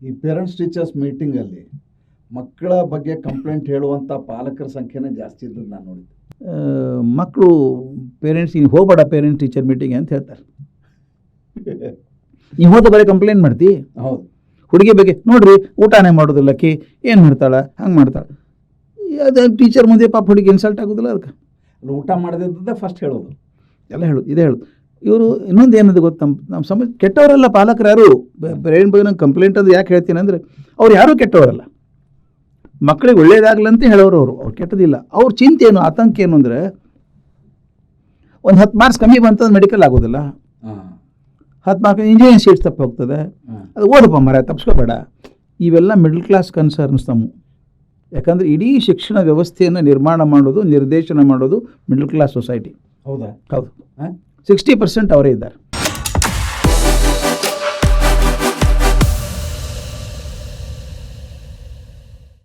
ಈ parents teachers ಮೀಟಿಂಗಲ್ಲಿ ಮಕ್ಕಳ ಬಗ್ಗೆ ಕಂಪ್ಲೇಂಟ್ ಹೇಳುವಂಥ ಪಾಲಕರ ಸಂಖ್ಯೆನೇ ಜಾಸ್ತಿ ಇದ್ದದ್ದು ನಾನು ನೋಡಿದ್ದೆ. ಮಕ್ಕಳು ಪೇರೆಂಟ್ಸ್ ನೀನು ಹೋಗಬೇಡ ಪೇರೆಂಟ್ಸ್ ಟೀಚರ್ ಮೀಟಿಂಗ್ ಅಂತ ಹೇಳ್ತಾರೆ. ನೀವು ಹೋದ ಬರೀ ಕಂಪ್ಲೇಂಟ್ ಮಾಡ್ತಿ. ಹೌದು, ಹುಡುಗಿ ಬಗ್ಗೆ ನೋಡ್ರಿ ಊಟನೇ ಮಾಡೋದಿಲ್ಲಕ್ಕಿ ಏನು ಮಾಡ್ತಾಳೆ ಹಂಗೆ ಮಾಡ್ತಾಳೆ. ಅದು ಟೀಚರ್ ಮುಂದೆ ಪಾಪ ಹುಡುಗಿ ಇನ್ಸಲ್ಟ್ ಆಗೋದಿಲ್ಲ. ಅದಕ್ಕೆ ಊಟ ಮಾಡದಿದ್ದೇ ಫಸ್ಟ್ ಹೇಳೋದು ಎಲ್ಲ ಹೇಳೋದು ಇದೇ ಹೇಳೋದು. ಇವರು ಇನ್ನೊಂದು ಏನದು ಗೊತ್ತು, ನಮ್ಮ ಸಮಾಜ ಕೆಟ್ಟವರಲ್ಲ ಪಾಲಕರು ಯಾರು. ಪೇರೆಂಟ್ ಬಗ್ಗೆ ನಂಗೆ ಕಂಪ್ಲೇಂಟ್ ಅದು ಯಾಕೆ ಹೇಳ್ತೀನಿ ಅಂದರೆ ಅವ್ರು ಯಾರೂ ಕೆಟ್ಟವರಲ್ಲ, ಮಕ್ಕಳಿಗೆ ಒಳ್ಳೇದಾಗಲಂತ ಹೇಳೋರು. ಅವ್ರು ಕೆಟ್ಟದಿಲ್ಲ. ಅವ್ರ ಚಿಂತೆ ಏನು, ಆತಂಕ ಏನು ಅಂದರೆ ಒಂದು 10 ಮಾರ್ಕ್ಸ್ ಕಮ್ಮಿ ಬಂತಂದ್ರೆ ಮೆಡಿಕಲ್ ಆಗೋದಿಲ್ಲ, 10 ಮಾರ್ಕ್ಸ್ ಇಂಜಿನಿಯರಿಂಗ್ ಸೀಟ್ಸ್ ತಪ್ಪು ಹೋಗ್ತದೆ, ಅದು ಓದಪ್ಪ ಮರ ತಪ್ಪಿಸ್ಕೋಬೇಡ. ಇವೆಲ್ಲ ಮಿಡಲ್ ಕ್ಲಾಸ್ ಕನ್ಸರ್ನ್ಸ್ ನಮ್ಮ. ಯಾಕಂದರೆ ಇಡೀ ಶಿಕ್ಷಣ ವ್ಯವಸ್ಥೆಯನ್ನು ನಿರ್ಮಾಣ ಮಾಡೋದು ನಿರ್ದೇಶನ ಮಾಡೋದು ಮಿಡಲ್ ಕ್ಲಾಸ್ ಸೊಸೈಟಿ. ಹೌದಾ? ಹೌದು, 60% ಅವರೇ ಇದ್ದಾರೆ.